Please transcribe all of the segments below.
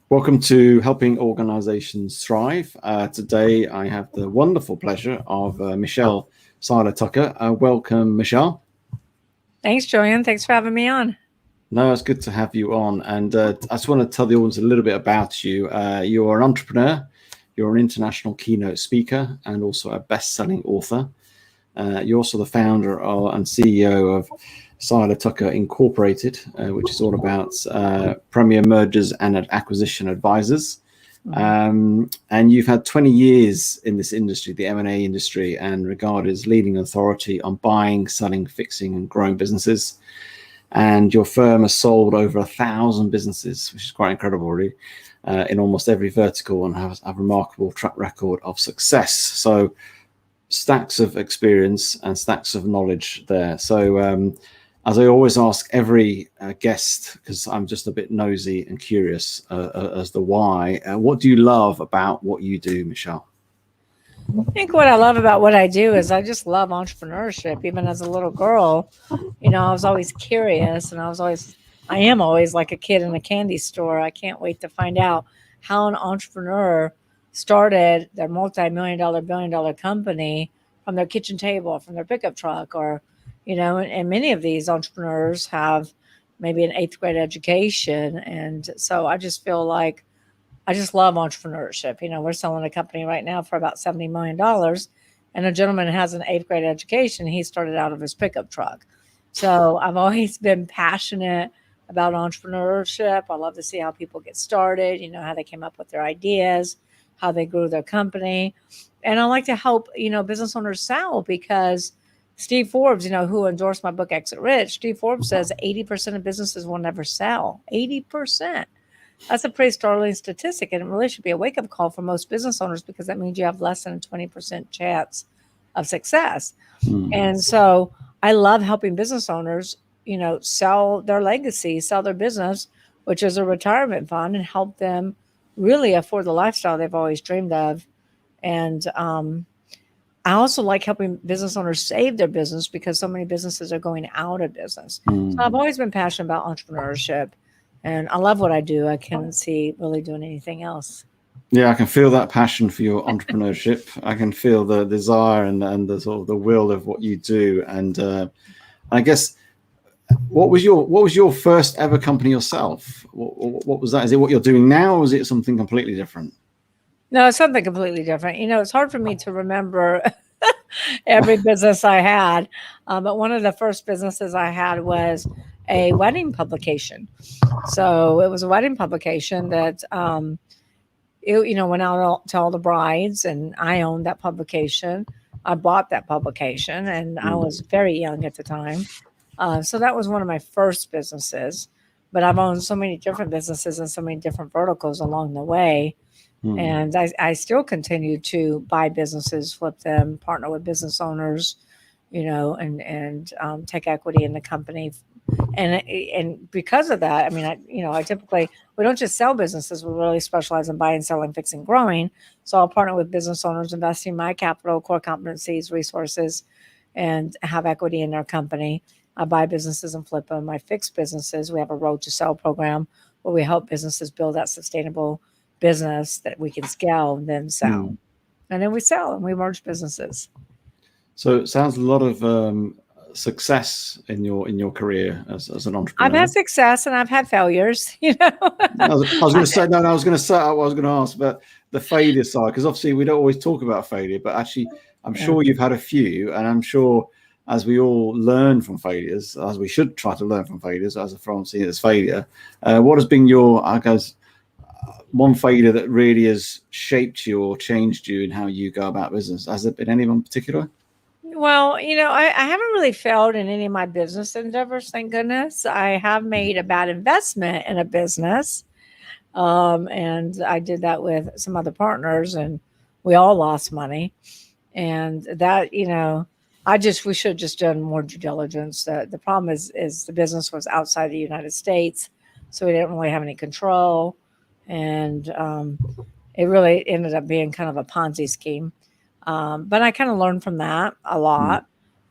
Welcome to Helping Organizations Thrive. Today, I have the wonderful pleasure of Michelle Seiler Tucker. Welcome, Michelle. Thanks, Joanne. Thanks for having me on. No, it's good to have you on. And I just want to tell the audience a little bit about you. You're an entrepreneur, you're an international keynote speaker, and also a best-selling author. You're also the founder and CEO of Seiler Tucker Incorporated, which is all about premier mergers and acquisition advisors. And you've had 20 years in this industry, the M&A industry, and regarded as leading authority on buying, selling, fixing, and growing businesses. And your firm has sold over 1,000 businesses, which is quite incredible, really, in almost every vertical, and has a remarkable track record of success. So stacks of experience and stacks of knowledge there. So as I always ask every guest, because I'm just a bit nosy and curious as to why, what do you love about what you do, Michelle? I think what I love about what I do is I just love entrepreneurship. Even as a little girl, I was always curious, and I am always like a kid in a candy store. I can't wait to find out how an entrepreneur started their multi-million dollar, billion-dollar company from their kitchen table, from their pickup truck, or, and many of these entrepreneurs have maybe an eighth grade education. And so I just feel like I just love entrepreneurship. We're selling a company right now for about $70 million, and a gentleman has an eighth grade education. He started out of his pickup truck. So I've always been passionate about entrepreneurship. I love to see how people get started, how they came up with their ideas, how they grew their company. And I like to help, business owners sell, because Steve Forbes, who endorsed my book, Exit Rich, Steve Forbes says 80% of businesses will never sell. 80%. That's a pretty startling statistic, and it really should be a wake-up call for most business owners, because that means you have less than a 20% chance of success. And so I love helping business owners, sell their legacy, sell their business, which is a retirement fund, and help them really afford the lifestyle they've always dreamed of. And I also like helping business owners save their business, because so many businesses are going out of business. So I've always been passionate about entrepreneurship, and I love what I do. I can't see really doing anything else. Yeah, I can feel that passion for your entrepreneurship. I can feel the desire and the sort of the will of what you do. And I guess, what was your first ever company yourself? What was that? Is it what you're doing now, or is it something completely different? No, it's something completely different. It's hard for me to remember every business I had, but one of the first businesses I had was a wedding publication. So it was a wedding publication that went out to all the brides, and I owned that publication. I bought that publication, and I was very young at the time. So that was one of my first businesses. But I've owned so many different businesses and so many different verticals along the way. And I still continue to buy businesses, flip them, partner with business owners, and take equity in the company. And because of that, I mean, I typically, we don't just sell businesses. We really specialize in buying, selling, fixing, growing. So I'll partner with business owners, investing my capital, core competencies, resources, and have equity in their company. I buy businesses and flip them. I fix businesses. We have a road to sell program where we help businesses build that sustainable business that we can scale and then sell. And then we sell and we merge businesses. So it sounds a lot of success in your career as an entrepreneur. I've had success and I've had failures. I was going to say I was going to ask about the failure side, because obviously we don't always talk about failure, but actually I'm sure you've had a few, and I'm sure as we all learn from failures, as we should try to learn from failures, as from seeing it as failure, what has been your, I guess, one failure that really has shaped you or changed you in how you go about business? Has there been anyone in particular? Well, I haven't really failed in any of my business endeavors, thank goodness. I have made a bad investment in a business. And I did that with some other partners, and we all lost money. And that, we should have just done more due diligence. The problem is the business was outside the United States, so we didn't really have any control. And it really ended up being kind of a Ponzi scheme. But I kind of learned from that a lot.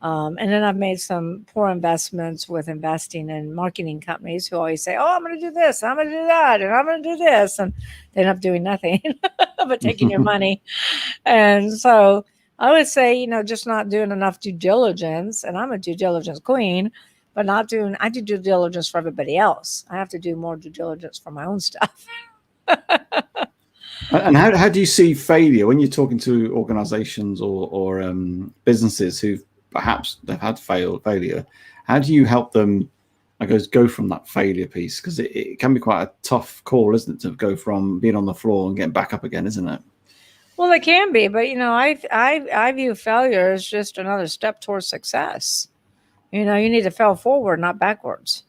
And then I've made some poor investments with investing in marketing companies who always say, "Oh, I'm going to do this, I'm going to do that, and I'm going to do this," and they end up doing nothing but taking your money. And so I would say, just not doing enough due diligence. And I'm a due diligence queen, but I do due diligence for everybody else. I have to do more due diligence for my own stuff. And how do you see failure when you're talking to organizations or businesses who perhaps they've had failure? How do you help them, I guess, go from that failure piece? Because it can be quite a tough call, isn't it, to go from being on the floor and getting back up again, isn't it? Well, it can be, but I view failure as just another step towards success. You need to fail forward, not backwards.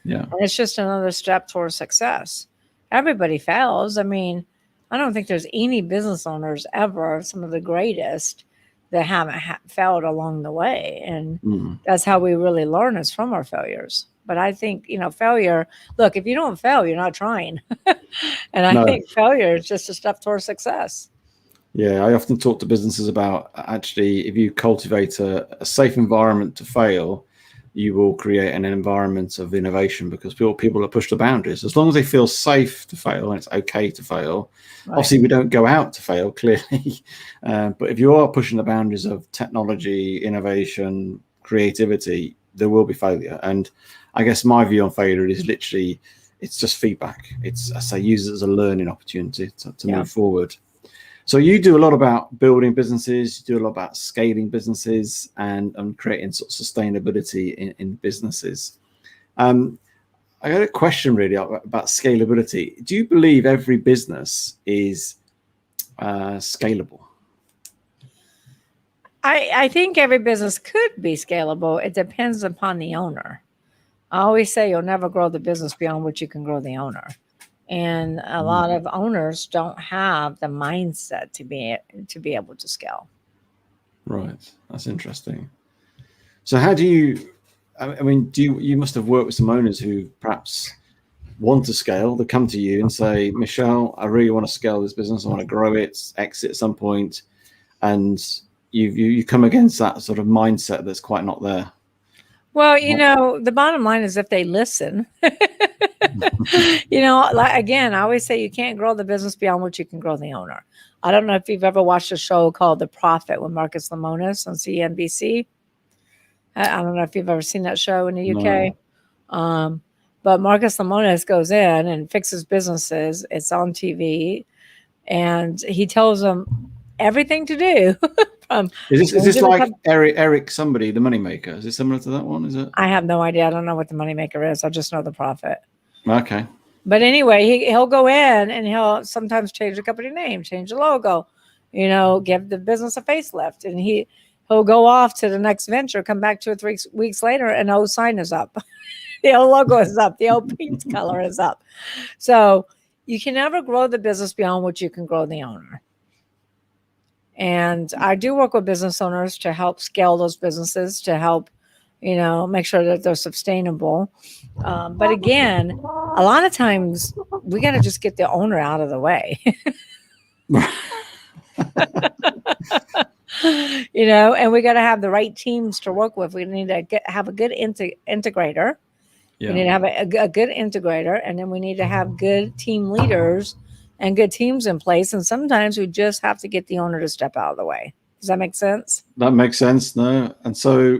Yeah. And it's just another step towards success. Everybody fails. I mean, I don't think there's any business owners ever, some of the greatest, that haven't failed along the way. And that's how we really learn, is from our failures. But I think, failure, look, if you don't fail, you're not trying. And I think failure is just a step towards success. Yeah, I often talk to businesses about, actually, if you cultivate a safe environment to fail, you will create an environment of innovation, because people are pushed to boundaries. As long as they feel safe to fail and it's okay to fail. Right. Obviously, we don't go out to fail, clearly. But if you are pushing the boundaries of technology, innovation, creativity, there will be failure. And I guess my view on failure is literally, it's just feedback. I say, use it as a learning opportunity to move forward. So you do a lot about building businesses, you do a lot about scaling businesses and creating sort of sustainability in businesses. I got a question really about scalability. Do you believe every business is scalable? I think every business could be scalable. It depends upon the owner. I always say you'll never grow the business beyond what you can grow the owner. And a lot of owners don't have the mindset to be able to scale. Right. That's interesting. So how do you, I mean, you must have worked with some owners who perhaps want to scale. They come to you and say, Michelle, I really want to scale this business. I want to grow it, exit at some point. And you come against that sort of mindset that's quite not there. Well, the bottom line is if they listen, again, I always say you can't grow the business beyond what you can grow the owner. I don't know if you've ever watched a show called The Profit with Marcus Lemonis on CNBC. I don't know if you've ever seen that show in the UK. No. But Marcus Lemonis goes in and fixes businesses. It's on TV. And he tells them everything to do. Is this like Eric somebody, the moneymaker? Is it similar to that one? Is it? I have no idea. I don't know what the moneymaker is. I just know The Profit. Okay. But anyway, he'll go in and he'll sometimes change the company name, change the logo, give the business a facelift. And he'll go off to the next venture, come back 2 or 3 weeks later, and the old sign is up. The old logo is up. The old paint color is up. So you can never grow the business beyond what you can grow the owner. And I do work with business owners to help scale those businesses, to help, make sure that they're sustainable. But again, a lot of times we got to just get the owner out of the way. And we got to have the right teams to work with. We need to have a good integrator. Yeah. We need to have a good integrator, and then we need to have good team leaders and good teams in place. And sometimes we just have to get the owner to step out of the way. Does that make sense? That makes sense. No. And so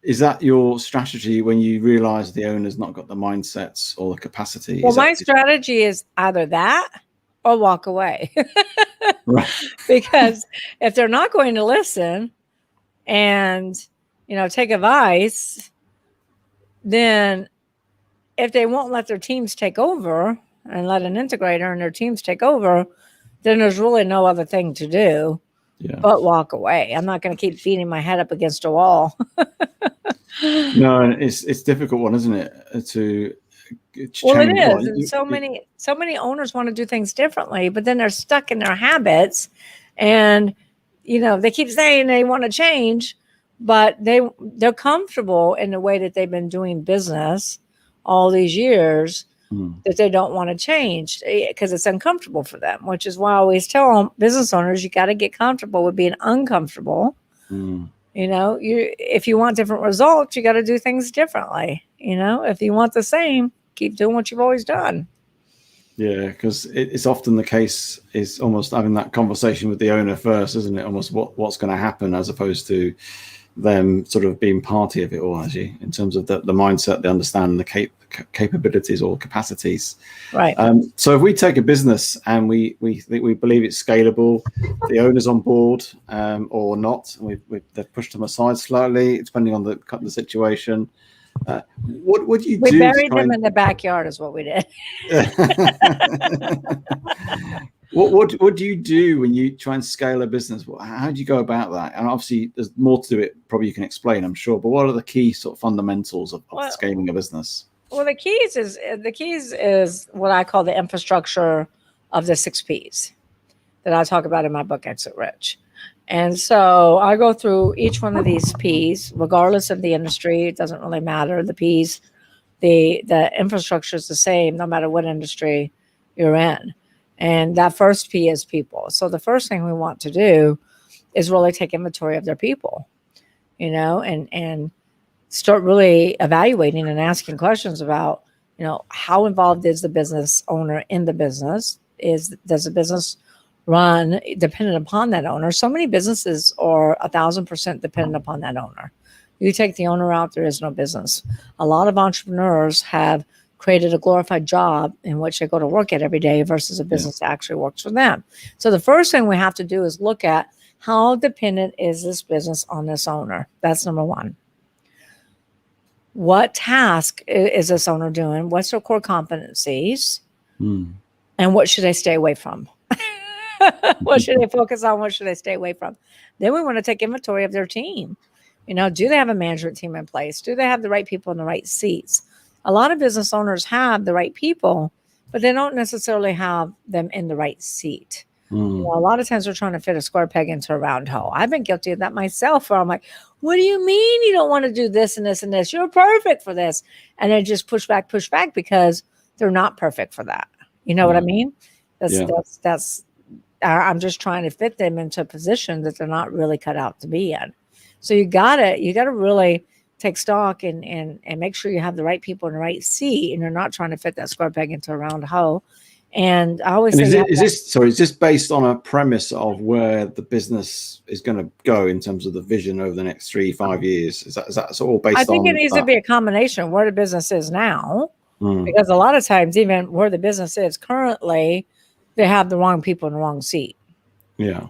is that your strategy when you realize the owner's not got the mindsets or the capacity? Well, my strategy is either that or walk away. Right. Because if they're not going to listen and, take advice, then if they won't let their teams take over and let an integrator and their teams take over, then there's really no other thing to do but walk away. I'm not going to keep beating my head up against a wall. No, and it's a difficult one, isn't it? To change. Well, it is. And so many owners want to do things differently, but then they're stuck in their habits, and they keep saying they want to change, but they're comfortable in the way that they've been doing business all these years. That they don't want to change because it's uncomfortable for them, which is why I always tell business owners, you got to get comfortable with being uncomfortable. If you want different results, you got to do things differently. If you want the same, keep doing what you've always done. Yeah, because it's often the case is almost having that conversation with the owner first, isn't it? Almost what's going to happen, as opposed to them sort of being party of it all, actually, in terms of the mindset, they understand the capabilities or capacities. Right. So if we take a business and we believe it's scalable, the owner's on board or not, and they've pushed them aside slightly, depending on the situation. What would you do? We buried them in the backyard is what we did. What do you do when you try and scale a business? How do you go about that? And obviously there's more to it, probably you can explain, I'm sure, but what are the key sort of fundamentals of scaling a business? Well, the keys is what I call the infrastructure of the 6 Ps that I talk about in my book, Exit Rich. And so I go through each one of these Ps, regardless of the industry. It doesn't really matter. The Ps, the infrastructure is the same, no matter what industry you're in. And that first P is people. So the first thing we want to do is really take inventory of their people, and start really evaluating and asking questions about, how involved is the business owner in the business? Does the business run dependent upon that owner? So many businesses are 1,000% dependent upon that owner. You take the owner out, there is no business. A lot of entrepreneurs have created a glorified job in which they go to work at every day versus a business that actually works for them. So the first thing we have to do is look at how dependent is this business on this owner. That's number one. What task is this owner doing? What's their core competencies? And what should they stay away from? What should they focus on? What should they stay away from? Then we want to take inventory of their team. Do they have a management team in place? Do they have the right people in the right seats? A lot of business owners have the right people, but they don't necessarily have them in the right seat. A lot of times we're trying to fit a square peg into a round hole. I've been guilty of that myself, where I'm like, what do you mean you don't want to do this and this and this? You're perfect for this. And then just push back because they're not perfect for that. You know what I mean? I'm just trying to fit them into a position that they're not really cut out to be in. So you gotta really take stock and make sure you have the right people in the right seat, and you're not trying to fit that square peg into a round hole. And I always say, is this based on a premise of where the business is going to go in terms of the vision over the next 3-5 years? Is that all based on? I think it needs to be a combination of where the business is now, because a lot of times, even where the business is currently, they have the wrong people in the wrong seat. Yeah.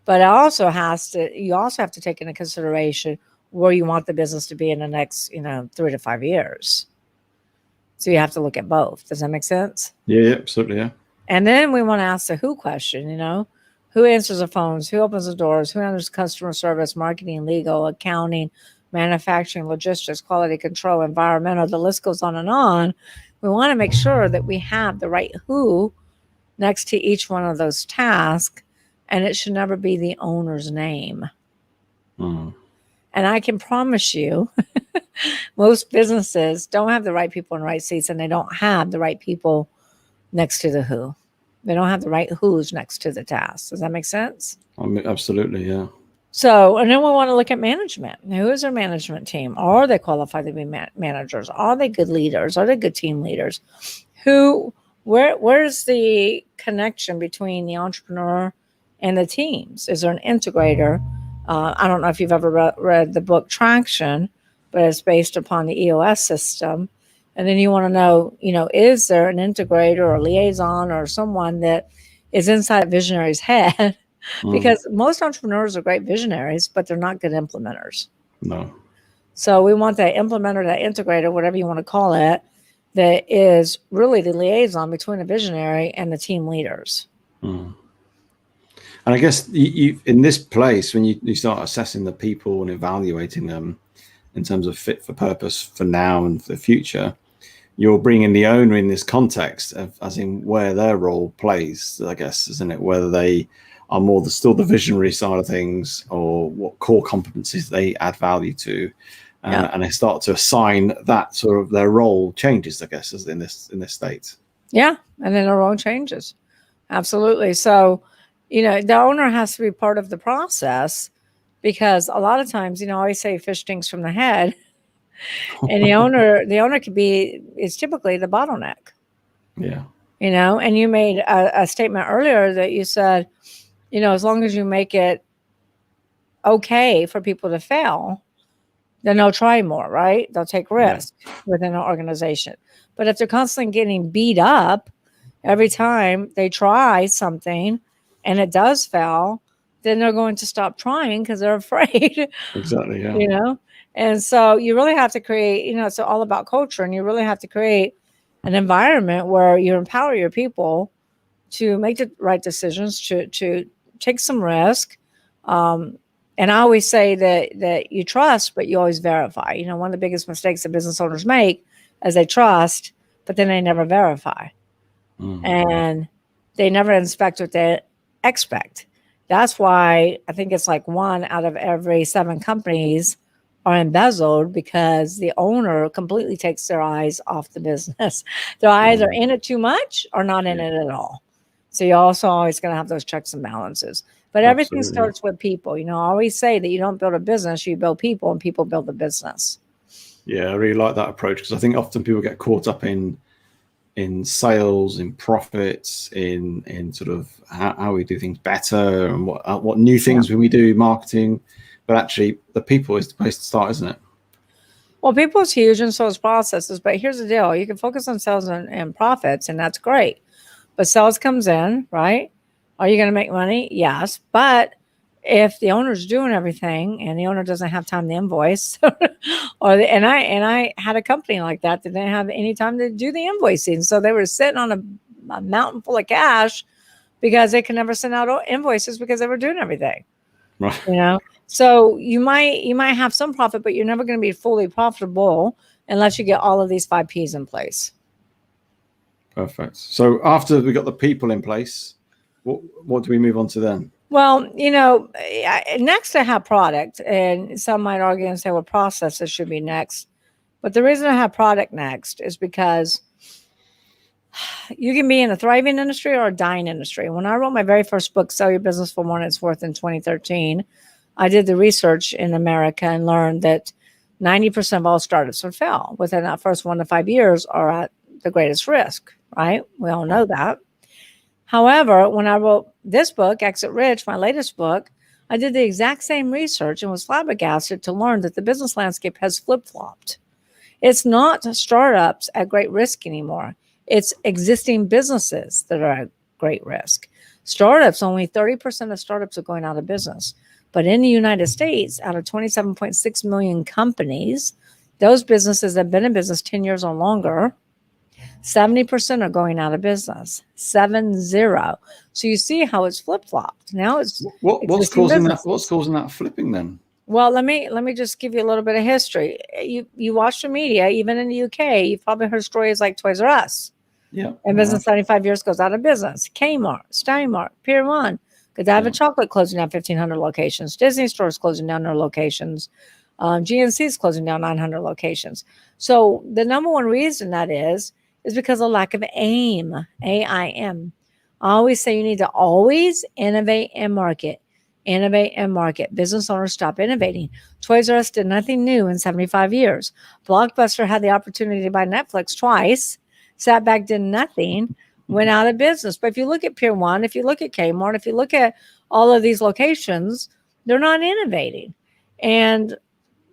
But you also have to take into consideration where you want the business to be in the next, 3 to 5 years. So you have to look at both. Does that make sense? Yeah, absolutely. Yeah. And then we want to ask the who question, who answers the phones, who opens the doors, who handles customer service, marketing, legal, accounting, manufacturing, logistics, quality control, environmental, the list goes on and on. We want to make sure that we have the right who next to each one of those tasks, and it should never be the owner's name. And I can promise you, most businesses don't have the right people in the right seats, and they don't have the right people next to the who. They don't have the right who's next to the task. Does that make sense? Absolutely, yeah. So, and then we want to look at management. Who is their management team? Are they qualified to be managers? Are they good leaders? Are they good team leaders? Where's the connection between the entrepreneur and the teams? Is there an integrator? I don't know if you've ever read the book Traction, but it's based upon the EOS system. And then you want to know, is there an integrator or liaison or someone that is inside visionary's head? Because most entrepreneurs are great visionaries, but they're not good implementers. No. So we want that implementer, that integrator, whatever you want to call it, that is really the liaison between a visionary and the team leaders. And I guess you in this place, when you start assessing the people and evaluating them in terms of fit for purpose for now and for the future, you're bringing the owner in this context of, as in where their role plays, I guess, isn't it? Whether they are more still the visionary side of things, or what core competencies they add value to. And they start to assign that sort of their role changes, I guess, as in this state. Yeah. And then their role changes. Absolutely. So, the owner has to be part of the process because a lot of times, I always say fish stinks from the head, and the owner is typically the bottleneck. Yeah. And you made a statement earlier that you said, as long as you make it okay for people to fail, then they'll try more, right? They'll take risk within an organization. But if they're constantly getting beat up every time they try something and it does fail, then they're going to stop trying because they're afraid. Exactly. Yeah. And so you really have to create, it's all about culture, and you really have to create an environment where you empower your people to make the right decisions, to take some risk. And I always say that you trust, but you always verify. One of the biggest mistakes that business owners make is they trust, but then they never verify. Mm-hmm. And they never inspect what they expect. That's why I think it's like 1 out of every 7 companies are embezzled, because the owner completely takes their eyes off the business. They're either in it too much or not in it at all. So you're also always going to have those checks and balances. But everything starts with people. I always say that you don't build a business, you build people, and people build the business. Yeah, I really like that approach, because I think often people get caught up in sales, in profits, in sort of how we do things better, and what new things when we do marketing. But actually, the people is the place to start, isn't it? Well, people is huge, and so is processes. But here's the deal: you can focus on sales and profits, and that's great. But sales comes in, right? Are you going to make money? Yes. But if the owner's doing everything and the owner doesn't have time to invoice, and I had a company like that didn't have any time to do the invoicing, so they were sitting on a mountain full of cash because they could never send out invoices because they were doing everything. Right. So you might have some profit, but you're never going to be fully profitable unless you get all of these 5 P's in place. Perfect. So after we got the people in place, what do we move on to then? Well, next I have product, and some might argue and say, well, processes should be next. But the reason I have product next is because you can be in a thriving industry or a dying industry. When I wrote my very first book, Sell Your Business for More Than It's Worth, in 2013, I did the research in America and learned that 90% of all startups would fail within that first 1 to 5 years, are at the greatest risk, right? We all know that. However, when I wrote this book, Exit Rich, my latest book, I did the exact same research and was flabbergasted to learn that the business landscape has flip-flopped. It's not startups at great risk anymore. It's existing businesses that are at great risk. Startups, only 30% of startups are going out of business. But in the United States, out of 27.6 million companies, those businesses that have been in business 10 years or longer, 70% are going out of business. 70. So you see how it's flip-flopped. Now it's what's causing that? What's causing that flipping then? Well, let me just give you a little bit of history. You watch the media, even in the UK, you've probably heard stories like Toys R Us. Yeah. And business 75 years goes out of business. Kmart, Steinmart, Pier 1, Godiva Chocolate closing down 1,500 locations. Disney stores closing down their locations. GNC is closing down 900 locations. So the number one reason that is because of lack of AIM, AIM. I always say you need to always innovate and market. Innovate and market. Business owners stop innovating. Toys R Us did nothing new in 75 years. Blockbuster had the opportunity to buy Netflix twice, sat back, did nothing, went out of business. But if you look at Pier 1, if you look at Kmart, if you look at all of these locations, they're not innovating. And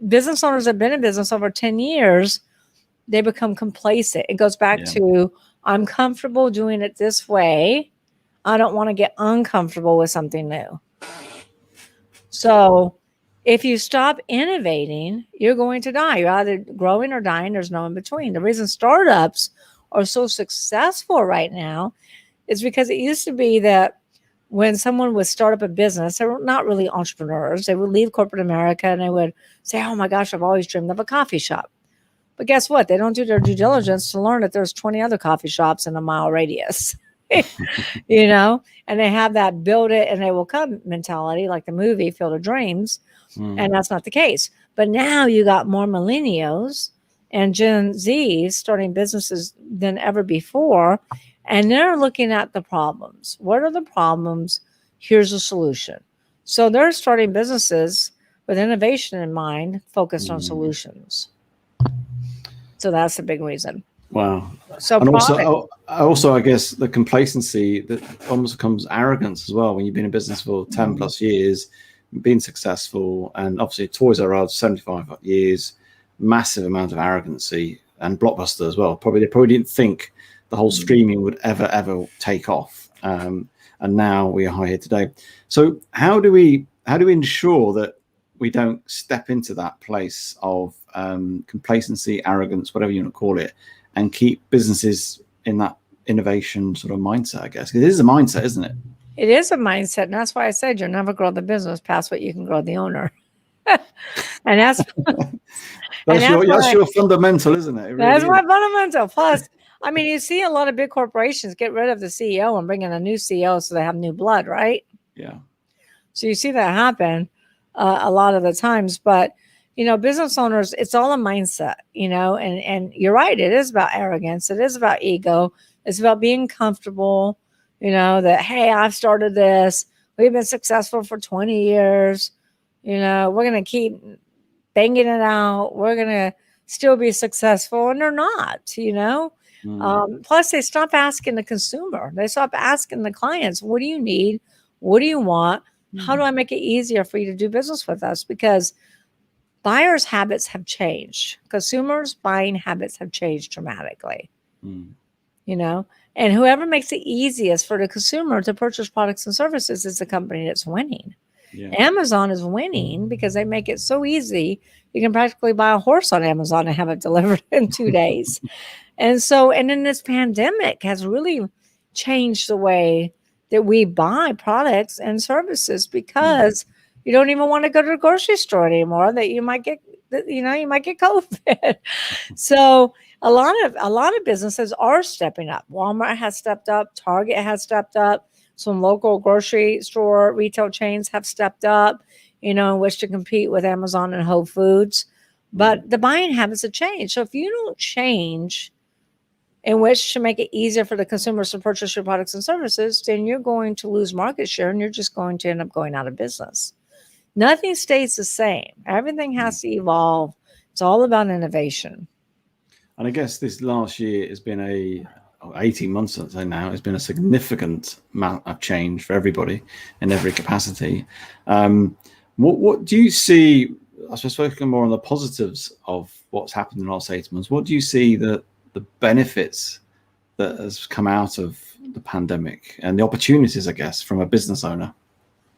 business owners have been in business over 10 years, they become complacent. It goes back to, I'm comfortable doing it this way. I don't want to get uncomfortable with something new. So if you stop innovating, you're going to die. You're either growing or dying. There's no in between. The reason startups are so successful right now is because it used to be that when someone would start up a business, they were not really entrepreneurs. They would leave corporate America and they would say, oh my gosh, I've always dreamed of a coffee shop. But guess what? They don't do their due diligence to learn that there's 20 other coffee shops in a mile radius. And they have that build it and they will come mentality, like the movie Field of Dreams. And that's not the case. But now you got more millennials and Gen Zs starting businesses than ever before. And they're looking at the problems. What are the problems? Here's a solution. So they're starting businesses with innovation in mind, focused on solutions. So that's the big reason. Wow. So And product. also, I guess the complacency that almost becomes arrogance as well when you've been in business for 10 plus years, been successful, and obviously Toys R Us 75 years, massive amount of arrogancy, and Blockbuster as well. They probably didn't think the whole streaming would ever take off. And now we are here today. So how do we ensure that we don't step into that place of complacency, arrogance, whatever you want to call it, and keep businesses in that innovation sort of mindset, I guess? It is a mindset, isn't it? It is a mindset. And that's why I said you'll never grow the business past what you can grow the owner. And that's your fundamental, isn't it? That's my fundamental. Plus, I mean, you see a lot of big corporations get rid of the CEO and bring in a new CEO so they have new blood, right? Yeah. So you see that happen a lot of the times. But, business owners, it's all a mindset, and you're right. It is about arrogance. It is about ego. It's about being comfortable, that, hey, I've started this. We've been successful for 20 years. We're going to keep banging it out. We're going to still be successful. And they're not, Plus, they stop asking the consumer. They stop asking the clients, what do you need? What do you want? How do I make it easier for you to do business with us? Because buyers' habits have changed. Consumers' buying habits have changed dramatically, and whoever makes it easiest for the consumer to purchase products and services is the company that's winning. Yeah. Amazon is winning because they make it so easy. You can practically buy a horse on Amazon and have it delivered in 2 days. And then this pandemic has really changed the way that we buy products and services, because you don't even want to go to the grocery store anymore, that you might get COVID. So a lot of businesses are stepping up. Walmart has stepped up. Target has stepped up. Some local grocery store retail chains have stepped up, in which to compete with Amazon and Whole Foods. But the buying habits have changed. So if you don't change in which to make it easier for the consumers to purchase your products and services, then you're going to lose market share and you're just going to end up going out of business. Nothing stays the same. Everything has to evolve. It's all about innovation. And I guess this last year has been 18 months, I'd say now, has been a significant amount of change for everybody in every capacity. What do you see, I suppose, focusing more on the positives of what's happened in the last 18 months, what do you see the benefits that has come out of the pandemic and the opportunities, I guess, from a business owner?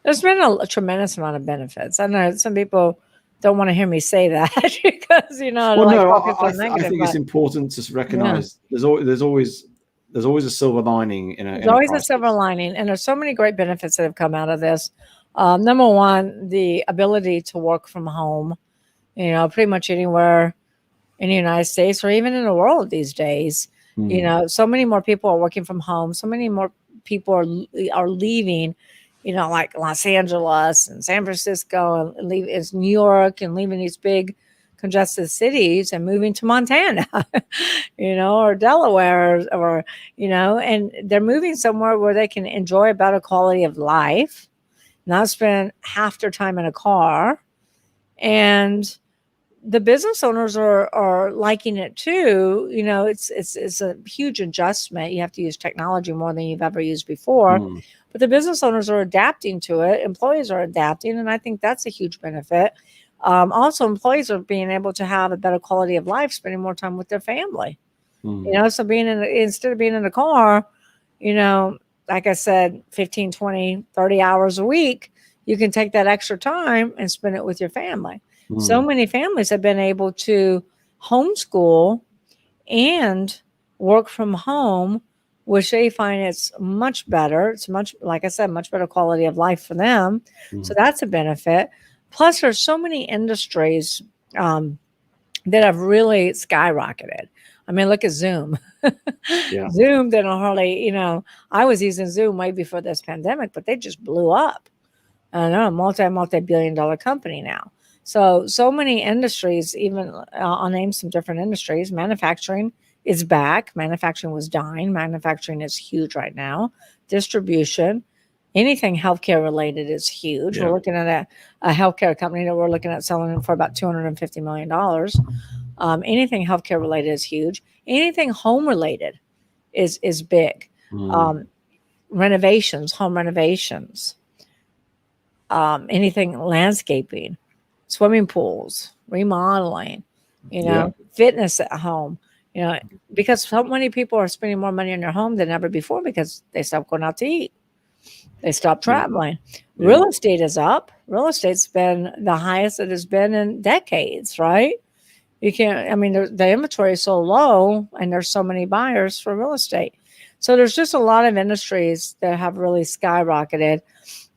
There's been a tremendous amount of benefits. I know some people don't want to hear me say that because, I think it's important to recognize there's always a silver lining there's always a silver lining, and there's so many great benefits that have come out of this. Number one, the ability to work from home, pretty much anywhere in the United States or even in the world these days. So many more people are working from home. So many more people are leaving, like Los Angeles and San Francisco and leaving New York and leaving these big congested cities and moving to Montana, or Delaware or, and they're moving somewhere where they can enjoy a better quality of life, not spend half their time in a car. And the business owners are liking it too. It's a huge adjustment. You have to use technology more than you've ever used before. But the business owners are adapting to it. Employees are adapting. And I think that's a huge benefit. Also, employees are being able to have a better quality of life, spending more time with their family. So instead of being in the car, like I said, 15, 20, 30 hours a week, you can take that extra time and spend it with your family. So many families have been able to homeschool and work from home, which they find it's much better. It's like I said, much better quality of life for them. So that's a benefit. Plus, there's so many industries that have really skyrocketed. I mean, look at Zoom. Zoom didn't hardly, I was using Zoom way before this pandemic, but they just blew up. I know, a multi-billion-dollar company now. So many industries, even I'll name some different industries. Manufacturing is back. Manufacturing was dying. Manufacturing is huge right now. Distribution, Anything healthcare related is huge. Yeah. We're looking at a healthcare company that we're looking at selling for about $250 million. Anything healthcare related is huge. Anything home related is big. Renovations, home renovations, anything landscaping, swimming pools, remodeling, fitness at home, because so many people are spending more money in their home than ever before because they stopped going out to eat. They stopped traveling. Yeah. Real estate is up. Real estate's been the highest it has been in decades, right? You can't, I mean, the inventory is so low and there's so many buyers for real estate. So there's just a lot of industries that have really skyrocketed.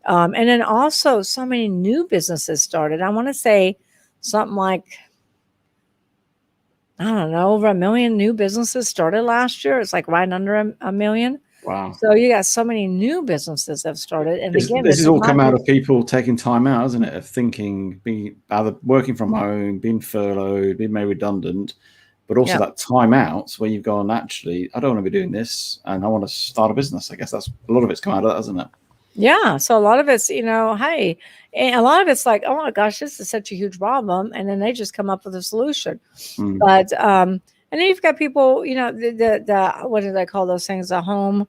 And then also so many new businesses started. I want to say something like, I don't know, over 1 million new businesses started last year. It's like right under a million. Wow. So you got so many new businesses have started. And this has all come out of people taking time out, hasn't it? Of thinking, being either working from home, being furloughed, being made redundant, but also that time out where you've gone, actually, I don't want to be doing this and I want to start a business. I guess that's a lot of it's come out of that, hasn't it? Yeah. So a lot of it's, hey, and a lot of it's like, oh my gosh, this is such a huge problem. And then they just come up with a solution. But, and then you've got people, the what do they call those things? The home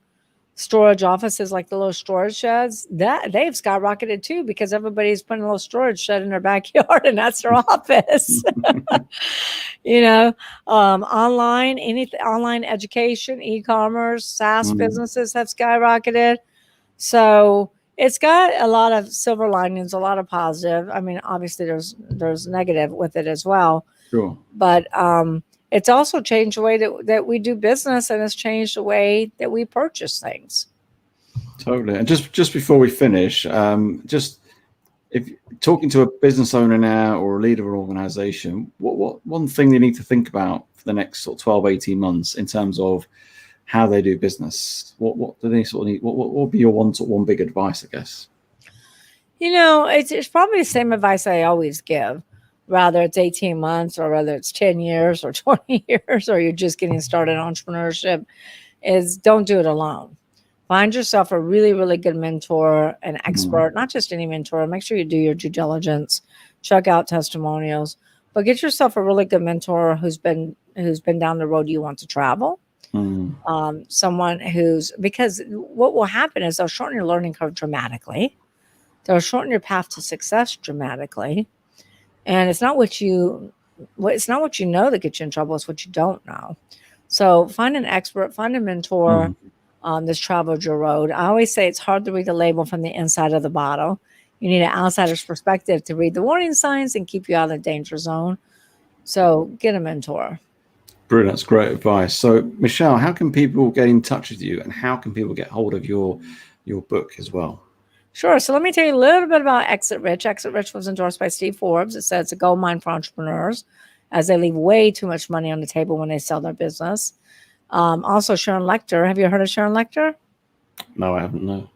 storage offices, like the little storage sheds, that they've skyrocketed too, because everybody's putting a little storage shed in their backyard and that's their office. Online, anything, online education, e-commerce, SaaS businesses have skyrocketed. So it's got a lot of silver linings, a lot of positive. I mean, obviously there's negative with it as well. Sure. But it's also changed the way that we do business, and it's changed the way that we purchase things. Totally. And just before we finish, just if talking to a business owner now or a leader of an organization, what one thing they need to think about for the next sort of 12, 18 months in terms of how they do business? What do they sort of need? What would be your one big advice, I guess? It's probably the same advice I always give. Whether it's 18 months or whether it's 10 years or 20 years or you're just getting started in entrepreneurship, is don't do it alone. Find yourself a really, really good mentor, an expert, not just any mentor. Make sure you do your due diligence, check out testimonials, but get yourself a really good mentor who's been down the road you want to travel. Someone because what will happen is they'll shorten your learning curve dramatically. They'll shorten your path to success dramatically. And it's not what you know that gets you in trouble. It's what you don't know. So find an expert, find a mentor that's traveled your road. I always say it's hard to read the label from the inside of the bottle. You need an outsider's perspective to read the warning signs and keep you out of the danger zone. So get a mentor. Brilliant. That's great advice. So Michelle, how can people get in touch with you and how can people get hold of your book as well? Sure. So let me tell you a little bit about Exit Rich. Exit Rich was endorsed by Steve Forbes. It says it's a gold mine for entrepreneurs as they leave way too much money on the table when they sell their business. Also, Sharon Lechter. Have you heard of Sharon Lechter? No, I haven't. No.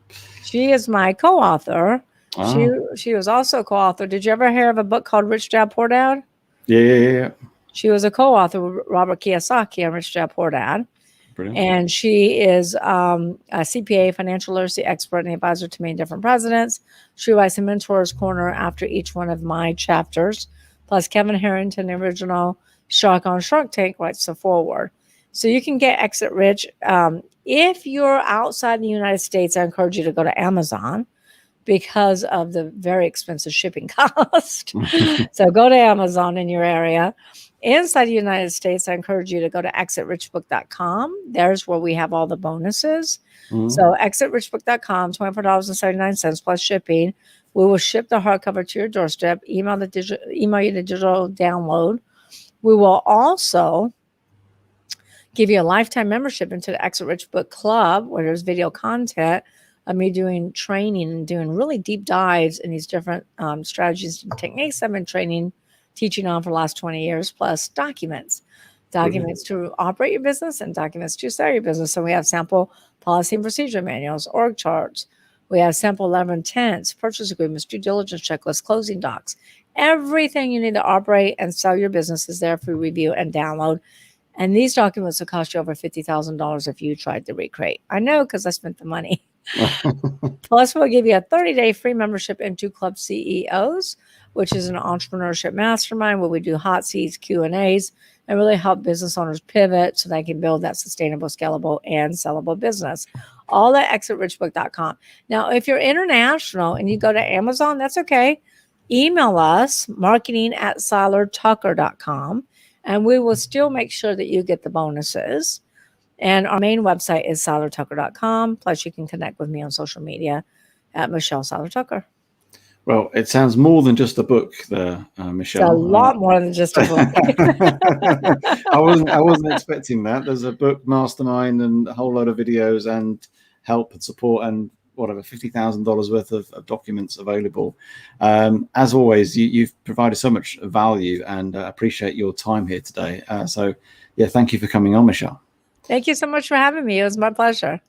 She is my co-author. She was also a co-author. Did you ever hear of a book called Rich Dad Poor Dad? Yeah. She was a co-author with Robert Kiyosaki on Rich Dad Poor Dad. Brilliant. And she is a CPA, financial literacy expert, and advisor to many different presidents. She writes a mentor's corner after each one of my chapters. Plus, Kevin Harrington, the original Shark on Shark Tank, writes the foreword. So you can get Exit Rich. If you're outside the United States, I encourage you to go to Amazon because of the very expensive shipping cost. So go to Amazon in your area. Inside the United States, I encourage you to go to exitrichbook.com. There's where we have all the bonuses. So exitrichbook.com, $24.79 plus shipping. We will ship the hardcover to your doorstep, email you the digital download. We will also give you a lifetime membership into the Exit Rich Book Club, where there's video content of me doing training and doing really deep dives in these different strategies and techniques I've been teaching on for the last 20 years, plus documents to operate your business and documents to sell your business. So we have sample policy and procedure manuals, org charts. We have sample letter of intents, purchase agreements, due diligence checklists, closing docs. Everything you need to operate and sell your business is there for review and download. And these documents will cost you over $50,000 if you tried to recreate. I know, because I spent the money. Plus, we'll give you a 30-day free membership into Club CEOs, which is an entrepreneurship mastermind where we do hot seats, Q&As, and really help business owners pivot so they can build that sustainable, scalable, and sellable business. All at exitrichbook.com. Now, if you're international and you go to Amazon, that's okay. Email us, marketing@seilertucker.com, and we will still make sure that you get the bonuses. And our main website is seilertucker.com. Plus, you can connect with me on social media at Michelle Seiler Tucker. Well, it sounds more than just a book there, Michelle. It's a lot more than just a book. I wasn't expecting that. There's a book mastermind and a whole load of videos and help and support and whatever, $50,000 worth of documents available. As always, you've provided so much value, and appreciate your time here today. So yeah, thank you for coming on, Michelle. Thank you so much for having me. It was my pleasure.